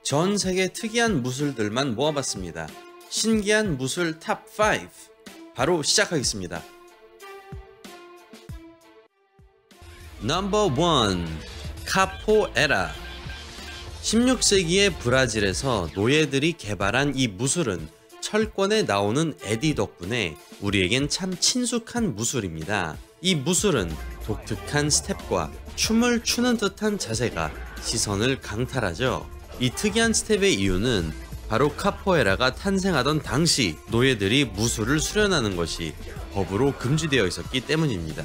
전 세계 특이한 무술들만 모아봤습니다. 신기한 무술 탑 5 바로 시작하겠습니다. 넘버 1. 카포에라. 16세기의 브라질에서 노예들이 개발한 이 무술은 철권에 나오는 에디 덕분에 우리에겐 참 친숙한 무술입니다. 이 무술은 독특한 스텝과 춤을 추는 듯한 자세가 시선을 강탈하죠. 이 특이한 스텝의 이유는 바로 카포에라가 탄생하던 당시 노예들이 무술을 수련하는 것이 법으로 금지되어 있었기 때문입니다.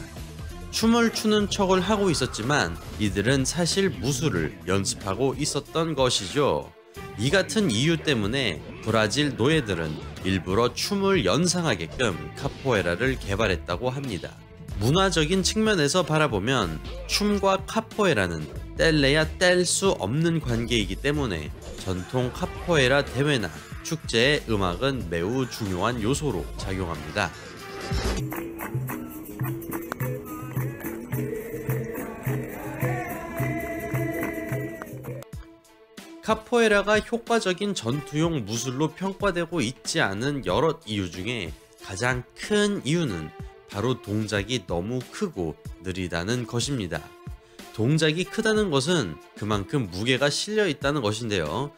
춤을 추는 척을 하고 있었지만 이들은 사실 무술을 연습하고 있었던 것이죠. 이 같은 이유 때문에 브라질 노예들은 일부러 춤을 연상하게끔 카포에라를 개발했다고 합니다. 문화적인 측면에서 바라보면 춤과 카포에라는 뗄래야 뗄 수 없는 관계이기 때문에 전통 카포에라 대회나 축제의 음악은 매우 중요한 요소로 작용합니다. 카포에라가 효과적인 전투용 무술로 평가되고 있지 않은 여러 이유 중에 가장 큰 이유는 바로 동작이 너무 크고 느리다는 것입니다. 동작이 크다는 것은 그만큼 무게가 실려 있다는 것인데요.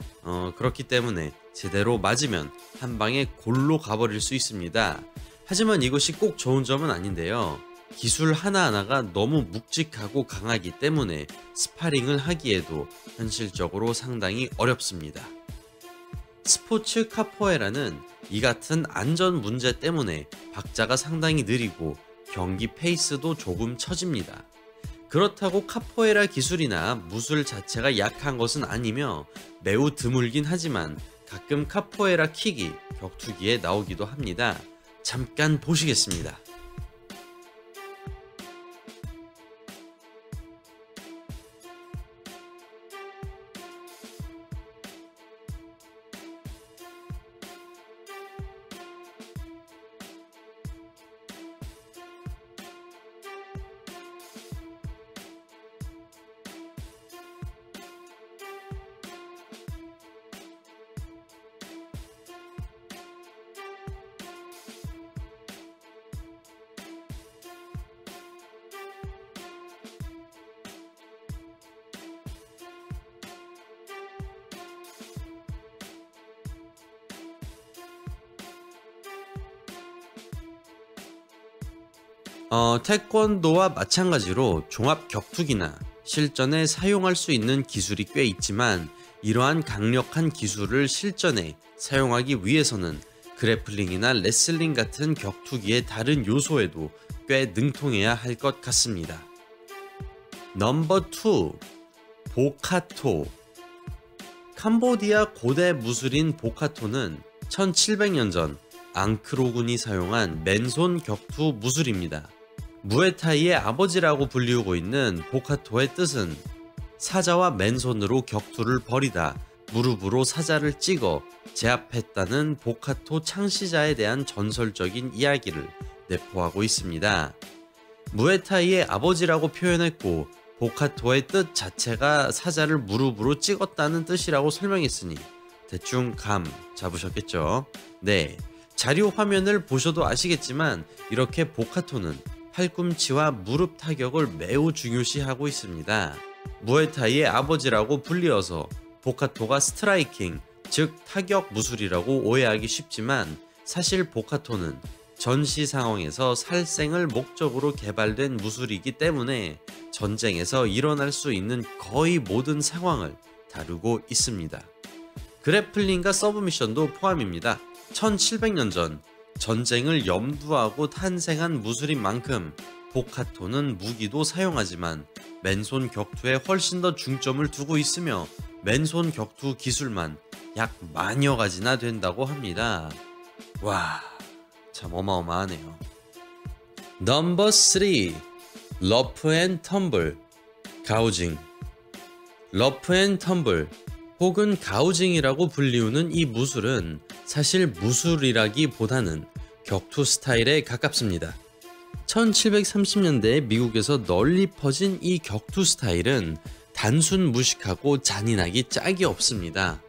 그렇기 때문에 제대로 맞으면 한 방에 골로 가버릴 수 있습니다. 하지만 이것이 꼭 좋은 점은 아닌데요. 기술 하나하나가 너무 묵직하고 강하기 때문에 스파링을 하기에도 현실적으로 상당히 어렵습니다. 스포츠 카포에라는 이 같은 안전 문제 때문에 박자가 상당히 느리고 경기 페이스도 조금 처집니다. 그렇다고 카포에라 기술이나 무술 자체가 약한 것은 아니며 매우 드물긴 하지만 가끔 카포에라 킥이 격투기에 나오기도 합니다. 잠깐 보시겠습니다. 태권도와 마찬가지로 종합 격투기나 실전에 사용할 수 있는 기술이 꽤 있지만 이러한 강력한 기술을 실전에 사용하기 위해서는 그래플링이나 레슬링 같은 격투기의 다른 요소에도 꽤 능통해야 할 것 같습니다. 넘버 2. 보카토. 캄보디아 고대 무술인 보카토는 1700년 전 앙크로군이 사용한 맨손 격투 무술입니다. 무에타이의 아버지라고 불리우고 있는 보카토의 뜻은 사자와 맨손으로 격투를 벌이다 무릎으로 사자를 찍어 제압했다는 보카토 창시자에 대한 전설적인 이야기를 내포하고 있습니다. 무에타이의 아버지라고 표현했고 보카토의 뜻 자체가 사자를 무릎으로 찍었다는 뜻이라고 설명했으니 대충 감 잡으셨겠죠? 네, 자료 화면을 보셔도 아시겠지만 이렇게 보카토는 팔꿈치와 무릎 타격을 매우 중요시하고 있습니다. 무에타이의 아버지라고 불리어서 보카토가 스트라이킹, 즉 타격 무술이라고 오해하기 쉽지만 사실 보카토는 전시 상황에서 살생을 목적으로 개발된 무술이기 때문에 전쟁에서 일어날 수 있는 거의 모든 상황을 다루고 있습니다. 그래플링과 서브미션도 포함입니다. 1700년 전 전쟁을 염두하고 탄생한 무술인 만큼 보카토는 무기도 사용하지만 맨손 격투에 훨씬 더 중점을 두고 있으며 맨손 격투 기술만 약 만여 가지나 된다고 합니다. 와, 참 어마어마하네요. 넘버 3. 러프 앤 텀블. 가우징. 러프 앤 텀블 혹은 가우징이라고 불리우는 이 무술은 사실 무술이라기보다는 격투 스타일에 가깝습니다. 1730년대에 미국에서 널리 퍼진 이 격투 스타일은 단순 무식하고 잔인하기 짝이 없습니다.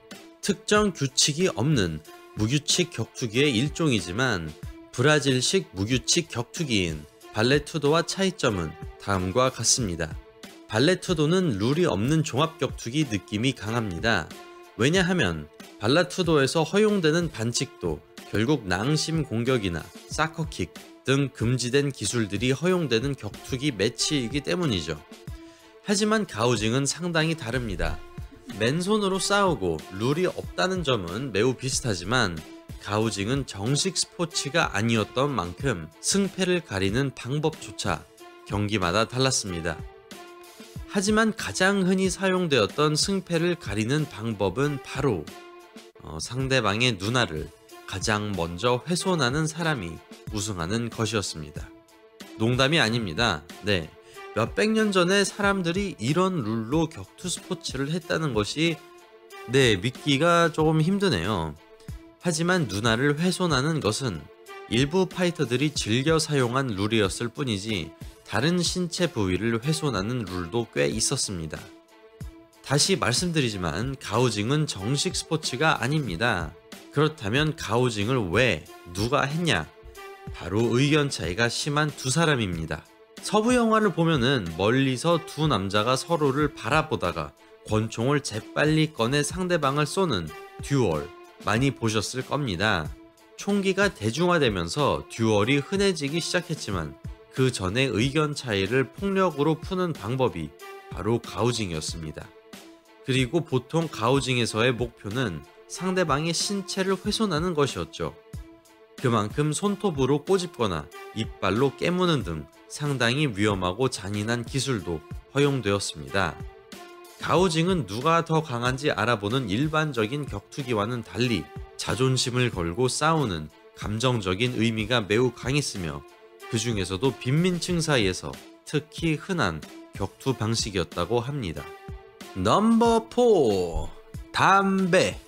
특정 규칙이 없는 무규칙 격투기의 일종이지만 브라질식 무규칙 격투기인 발레투도와 차이점은 다음과 같습니다. 발레투도는 룰이 없는 종합격투기 느낌이 강합니다. 왜냐하면 발레투도에서 허용되는 반칙도 결국 낭심 공격이나 사커킥 등 금지된 기술들이 허용되는 격투기 매치이기 때문이죠. 하지만 가우징은 상당히 다릅니다. 맨손으로 싸우고 룰이 없다는 점은 매우 비슷하지만 가우징은 정식 스포츠가 아니었던 만큼 승패를 가리는 방법조차 경기마다 달랐습니다. 하지만 가장 흔히 사용되었던 승패를 가리는 방법은 바로 상대방의 누나를 가장 먼저 훼손하는 사람이 우승하는 것이었습니다. 농담이 아닙니다. 네, 몇백 년 전에 사람들이 이런 룰로 격투 스포츠를 했다는 것이 믿기가 조금 힘드네요. 하지만 누나를 훼손하는 것은 일부 파이터들이 즐겨 사용한 룰이었을 뿐이지 다른 신체 부위를 훼손하는 룰도 꽤 있었습니다. 다시 말씀드리지만 가우징은 정식 스포츠가 아닙니다. 그렇다면 가우징을 왜 누가 했냐? 바로 의견 차이가 심한 두 사람입니다. 서부 영화를 보면은 멀리서 두 남자가 서로를 바라보다가 권총을 재빨리 꺼내 상대방을 쏘는 듀얼 많이 보셨을 겁니다. 총기가 대중화되면서 듀얼이 흔해지기 시작했지만 그 전에 의견 차이를 폭력으로 푸는 방법이 바로 가우징이었습니다. 그리고 보통 가우징에서의 목표는 상대방의 신체를 훼손하는 것이었죠. 그만큼 손톱으로 꼬집거나 이빨로 깨무는 등 상당히 위험하고 잔인한 기술도 허용되었습니다. 가우징은 누가 더 강한지 알아보는 일반적인 격투기와는 달리 자존심을 걸고 싸우는 감정적인 의미가 매우 강했으며 그 중에서도 빈민층 사이에서 특히 흔한 격투 방식이었다고 합니다. 넘버 4. 담배.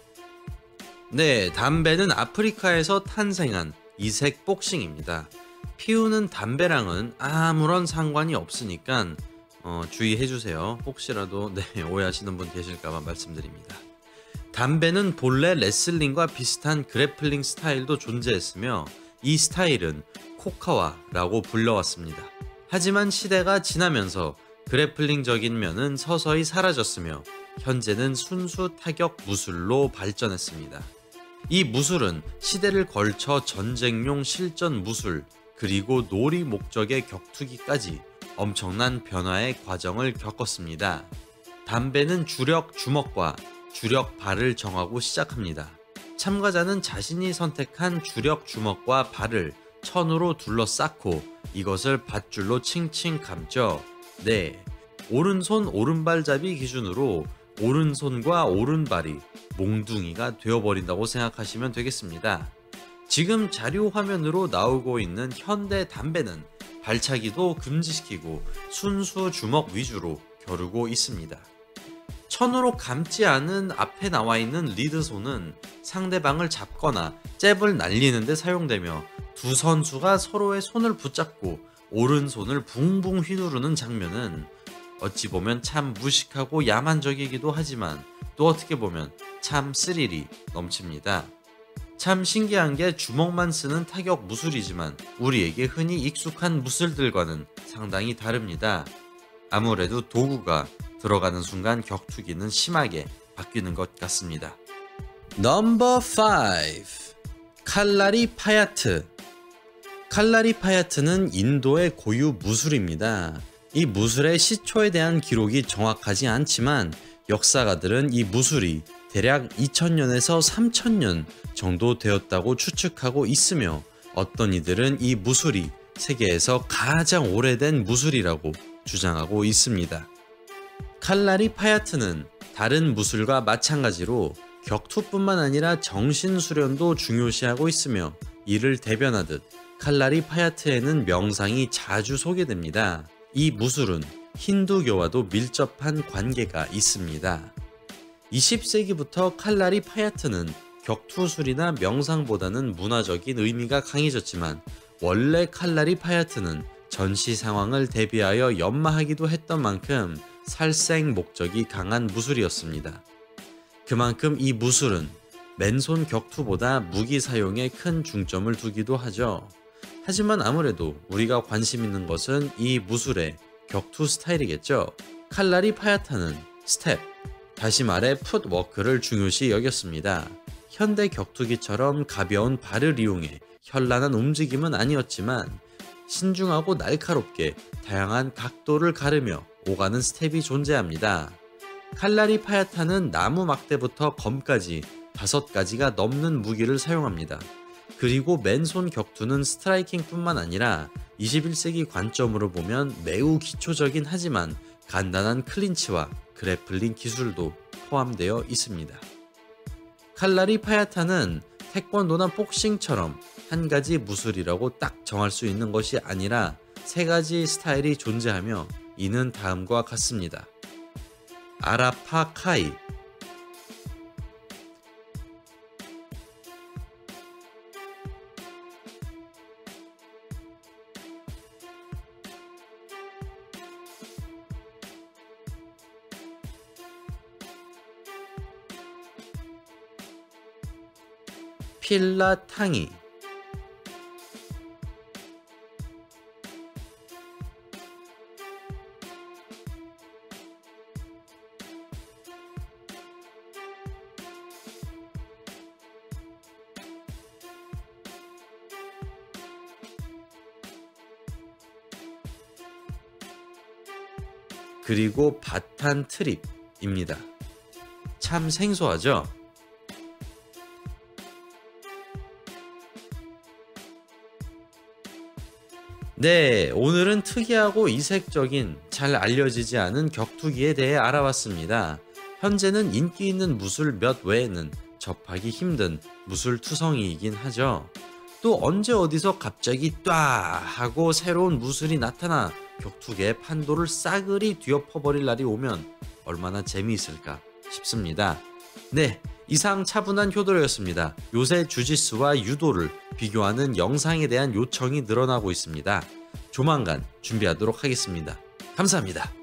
담배는 아프리카에서 탄생한 이색 복싱입니다. 피우는 담배랑은 아무런 상관이 없으니까 주의해주세요. 혹시라도 오해하시는 분 계실까봐 말씀드립니다. 담배는 본래 레슬링과 비슷한 그래플링 스타일도 존재했으며 이 스타일은 코카와라고 불려왔습니다. 하지만 시대가 지나면서 그래플링적인 면은 서서히 사라졌으며 현재는 순수 타격 무술로 발전했습니다. 이 무술은 시대를 걸쳐 전쟁용 실전 무술 그리고 놀이 목적의 격투기까지 엄청난 변화의 과정을 겪었습니다. 담배는 주력 주먹과 주력 발을 정하고 시작합니다. 참가자는 자신이 선택한 주력 주먹과 발을 천으로 둘러싸고 이것을 밧줄로 칭칭 감죠. 오른손 오른발잡이 기준으로 오른손과 오른발이 몽둥이가 되어버린다고 생각하시면 되겠습니다. 지금 자료 화면으로 나오고 있는 현대 담배는 발차기도 금지시키고 순수 주먹 위주로 겨루고 있습니다. 천으로 감지 않은 앞에 나와 있는 리드손은 상대방을 잡거나 잽을 날리는 데 사용되며 두 선수가 서로의 손을 붙잡고 오른손을 붕붕 휘두르는 장면은 어찌 보면 참 무식하고 야만적이기도 하지만 또 어떻게 보면 참 스릴이 넘칩니다. 참 신기한 게 주먹만 쓰는 타격 무술이지만 우리에게 흔히 익숙한 무술들과는 상당히 다릅니다. 아무래도 도구가 들어가는 순간 격투기는 심하게 바뀌는 것 같습니다. 넘버 5. 칼라리 파야트. 칼라리 파야트는 인도의 고유 무술입니다. 이 무술의 시초에 대한 기록이 정확하지 않지만 역사가들은 이 무술이 대략 2000년에서 3000년 정도 되었다고 추측하고 있으며 어떤 이들은 이 무술이 세계에서 가장 오래된 무술이라고 주장하고 있습니다. 칼라리 파야트는 다른 무술과 마찬가지로 격투뿐만 아니라 정신수련도 중요시하고 있으며 이를 대변하듯 칼라리 파야트에는 명상이 자주 소개됩니다. 이 무술은 힌두교와도 밀접한 관계가 있습니다. 20세기부터 칼라리 파야트는 격투술이나 명상보다는 문화적인 의미가 강해졌지만 원래 칼라리 파야트는 전시 상황을 대비하여 연마하기도 했던 만큼 살생 목적이 강한 무술이었습니다. 그만큼 이 무술은 맨손 격투보다 무기 사용에 큰 중점을 두기도 하죠. 하지만 아무래도 우리가 관심 있는 것은 이 무술의 격투 스타일이겠죠. 칼라리 파야타는 스텝, 다시 말해 풋워크를 중요시 여겼습니다. 현대 격투기처럼 가벼운 발을 이용해 현란한 움직임은 아니었지만 신중하고 날카롭게 다양한 각도를 가르며 오가는 스텝이 존재합니다. 칼라리 파야타는 나무 막대부터 검까지 5가지가 넘는 무기를 사용합니다. 그리고 맨손 격투는 스트라이킹뿐만 아니라 21세기 관점으로 보면 매우 기초적인 하지만 간단한 클린치와 그래플링 기술도 포함되어 있습니다. 칼라리 파야타는 태권도나 복싱처럼 한 가지 무술이라고 딱 정할 수 있는 것이 아니라 3가지 스타일이 존재하며 이는 다음과 같습니다. 아라파 카이, 필라탕이, 그리고 바탄 트립입니다. 참 생소하죠? 네, 오늘은 특이하고 이색적인 잘 알려지지 않은 격투기에 대해 알아봤습니다. 현재는 인기 있는 무술 몇 외에는 접하기 힘든 무술투성이이긴 하죠. 또 언제 어디서 갑자기 ጧ 하고 새로운 무술이 나타나 격투계의 판도를 싸그리 뒤엎어버릴 날이 오면 얼마나 재미있을까 싶습니다. 네, 이상 차분한 효도였습니다. 요새 주짓수와 유도를 비교하는 영상에 대한 요청이 늘어나고 있습니다. 조만간 준비하도록 하겠습니다. 감사합니다.